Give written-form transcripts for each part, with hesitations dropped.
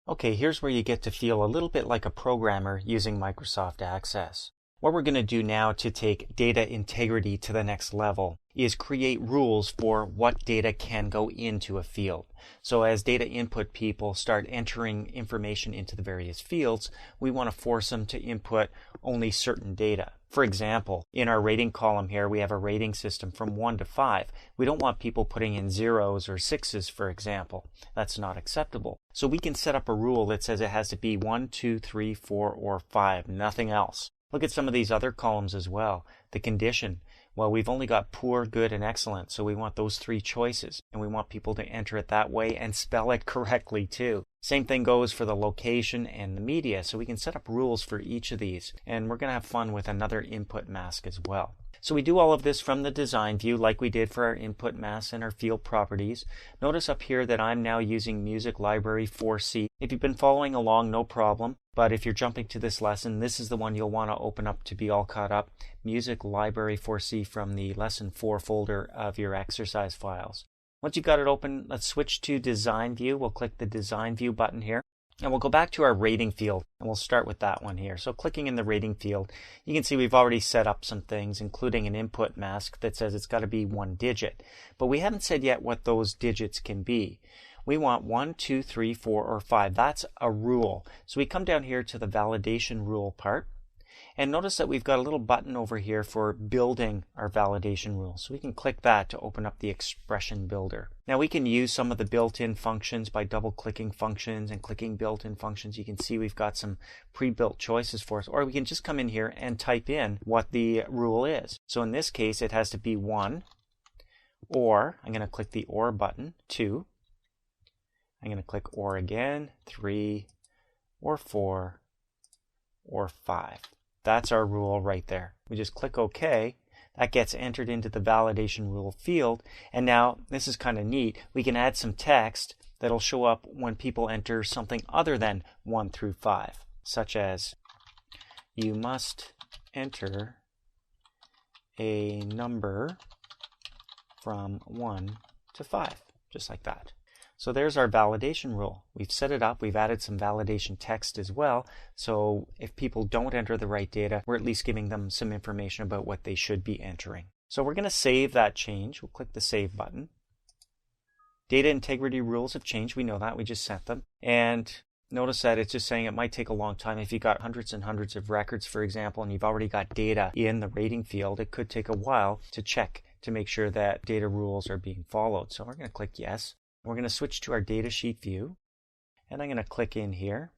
Okay, here's where you get to feel a little bit like a programmer using Microsoft Access. What we're going to do now to take data integrity to the next level is create rules for what data can go into a field. So as data input people start entering information into the various fields, we want to force them to input only certain data. For example, in our rating column here, we have a rating system from 1 to 5. We don't want people putting in zeros or sixes, for example. That's not acceptable. So we can set up a rule that says it has to be 1, 2, 3, 4, or 5, nothing else. Look at some of these other columns as well. The condition. Well, we've only got poor, good, and excellent, so we want those 3 choices, and we want people to enter it that way and spell it correctly too. Same thing goes for the location and the media, so we can set up rules for each of these, and we're going to have fun with another input mask as well. So we do all of this from the design view like we did for our input masks and our field properties. Notice up here that I'm now using Music Library 4C. If you've been following along, no problem. But if you're jumping to this lesson, this is the one you'll want to open up to be all caught up. Music Library 4C from the Lesson 4 folder of your exercise files. Once you've got it open, let's switch to Design View. We'll click the Design View button here. And we'll go back to our rating field, and we'll start with that one here. So clicking in the rating field, you can see we've already set up some things, including an input mask that says it's got to be 1 digit. But we haven't said yet what those digits can be. We want 1, 2, 3, 4, or 5. That's a rule. So we come down here to the validation rule part. And notice that we've got a little button over here for building our validation rules. So we can click that to open up the expression builder. Now we can use some of the built-in functions by double-clicking functions and clicking built-in functions. You can see we've got some pre-built choices for us. Or we can just come in here and type in what the rule is. So in this case, it has to be 1, or, I'm going to click the or button, 2. I'm going to click or again, 3, or 4, or 5. That's our rule right there. We just click OK. That gets entered into the validation rule field. And now, this is kind of neat, we can add some text that'll show up when people enter something other than 1 through 5, such as, you must enter a number from 1 to 5, just like that. So there's our validation rule. We've set it up. We've added some validation text as well. So if people don't enter the right data, we're at least giving them some information about what they should be entering. So we're going to save that change. We'll click the Save button. Data integrity rules have changed. We know that. We just set them. And notice that it's just saying it might take a long time. If you've got hundreds and hundreds of records, for example, and you've already got data in the rating field, it could take a while to check to make sure that data rules are being followed. So we're going to click Yes. We're going to switch to our datasheet view, and I'm going to click in here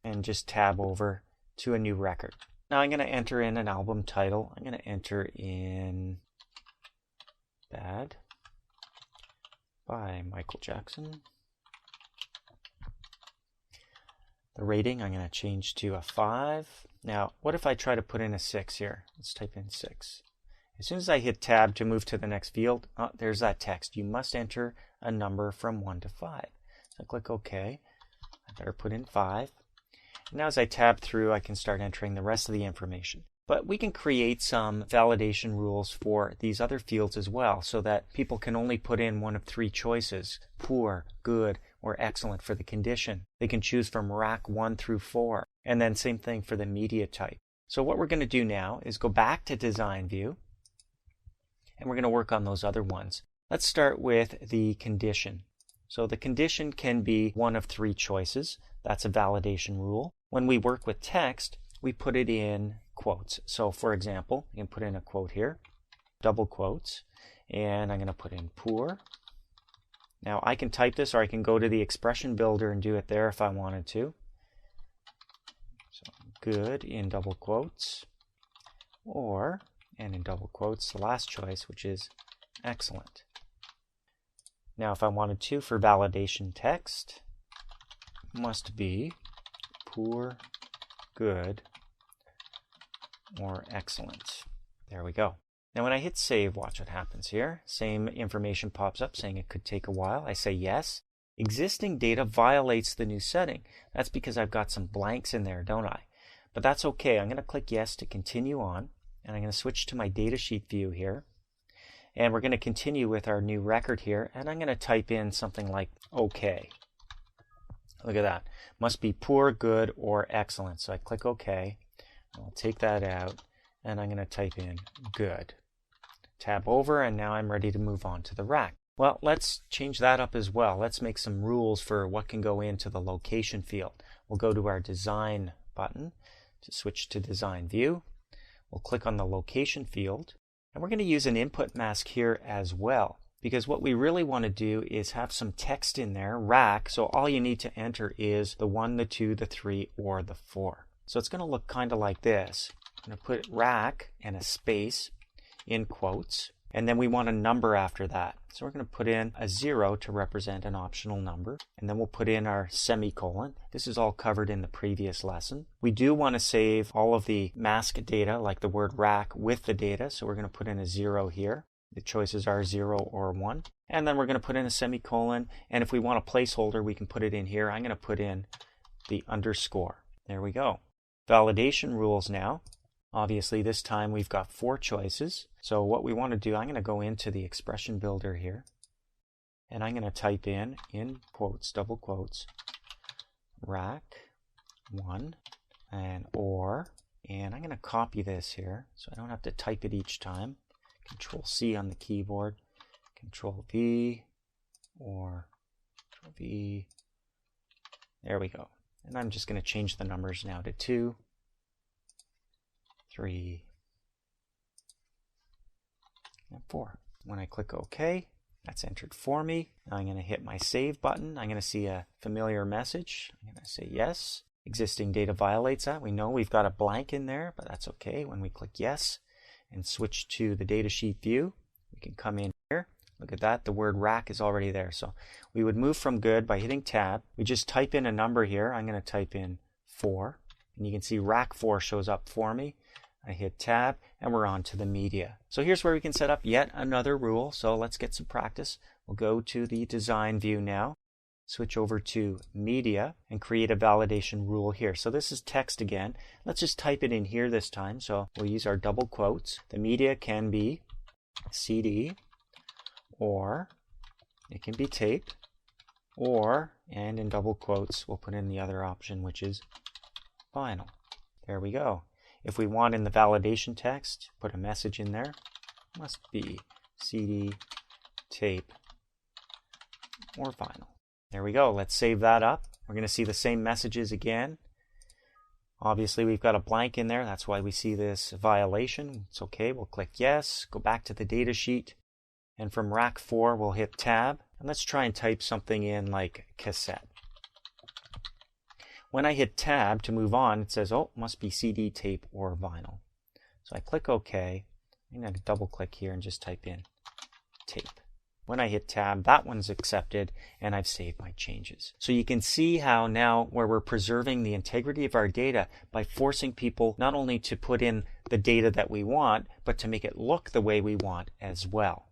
and just tab over to a new record. Now I'm going to enter in an album title. I'm going to enter in Bad by Michael Jackson. The rating I'm going to change to a 5. Now what if I try to put in a 6 here? Let's type in 6. As soon as I hit tab to move to the next field, there's that text. You must enter a number from 1 to 5. So I click OK. I better put in 5. And now as I tab through, I can start entering the rest of the information. But we can create some validation rules for these other fields as well, so that people can only put in one of 3 choices, poor, good, or excellent for the condition. They can choose from rack 1 through 4. And then same thing for the media type. So what we're going to do now is go back to Design View, and we're going to work on those other ones. Let's start with the condition. So the condition can be one of 3 choices. That's a validation rule. When we work with text, we put it in quotes. So for example, you can put in a quote here, double quotes, and I'm going to put in poor. Now I can type this, or I can go to the expression builder and do it there if I wanted to. So good in double quotes, or, and in double quotes, the last choice, which is excellent. Now if I wanted to, for validation text, must be poor, good, or excellent. There we go. Now when I hit save, watch what happens here. Same information pops up saying it could take a while. I say yes. Existing data violates the new setting. That's because I've got some blanks in there, don't I? But that's okay. I'm going to click yes to continue on. And I'm going to switch to my datasheet view here. And we're going to continue with our new record here. And I'm going to type in something like OK. Look at that. Must be poor, good, or excellent. So I click OK. I'll take that out, and I'm going to type in good. Tab over, and now I'm ready to move on to the rack. Well, let's change that up as well. Let's make some rules for what can go into the location field. We'll go to our design button to switch to design view. We'll click on the location field, and we're going to use an input mask here as well, because what we really want to do is have some text in there, rack, so all you need to enter is the 1, the 2, the 3, or the 4. So it's going to look kind of like this. I'm going to put rack and a space in quotes, and then we want a number after that. So we're going to put in a 0 to represent an optional number, and then we'll put in our semicolon. This is all covered in the previous lesson. We do want to save all of the mask data, like the word rack, with the data, so we're going to put in a 0 here. The choices are 0 or 1. And then we're going to put in a semicolon, and if we want a placeholder, we can put it in here. I'm going to put in the underscore. There we go. Validation rules now. Obviously, this time we've got 4 choices. So what we want to do, I'm going to go into the expression builder here, and I'm going to type in quotes, double quotes, rack 1 and or, and I'm going to copy this here so I don't have to type it each time. Control C on the keyboard, Control V, or Control V. There we go. And I'm just going to change the numbers now to 2, 3, and 4. When I click OK, that's entered for me. Now I'm going to hit my Save button. I'm going to see a familiar message. I'm going to say yes. Existing data violates that. We know we've got a blank in there, but that's okay. When we click yes and switch to the datasheet view, we can come in here. Look at that. The word rack is already there. So we would move from good by hitting tab. We just type in a number here. I'm going to type in 4, and you can see rack 4 shows up for me. I hit tab, and we're on to the media. So here's where we can set up yet another rule. So let's get some practice. We'll go to the design view now, switch over to media, and create a validation rule here. So this is text again. Let's just type it in here this time. So we'll use our double quotes. The media can be CD, or it can be tape, or, and in double quotes, we'll put in the other option, which is vinyl. There we go. If we want in the validation text, put a message in there. Must be CD, tape, or vinyl. There we go. Let's save that up. We're going to see the same messages again. Obviously, we've got a blank in there. That's why we see this violation. It's okay. We'll click yes. Go back to the data sheet. And from rack 4, we'll hit tab. And let's try and type something in like cassette. When I hit tab to move on, it says, oh, must be CD, tape, or vinyl. So I click OK. I'm going to double click here and just type in tape. When I hit tab, that one's accepted, and I've saved my changes. So you can see how now where we're preserving the integrity of our data by forcing people not only to put in the data that we want, but to make it look the way we want as well.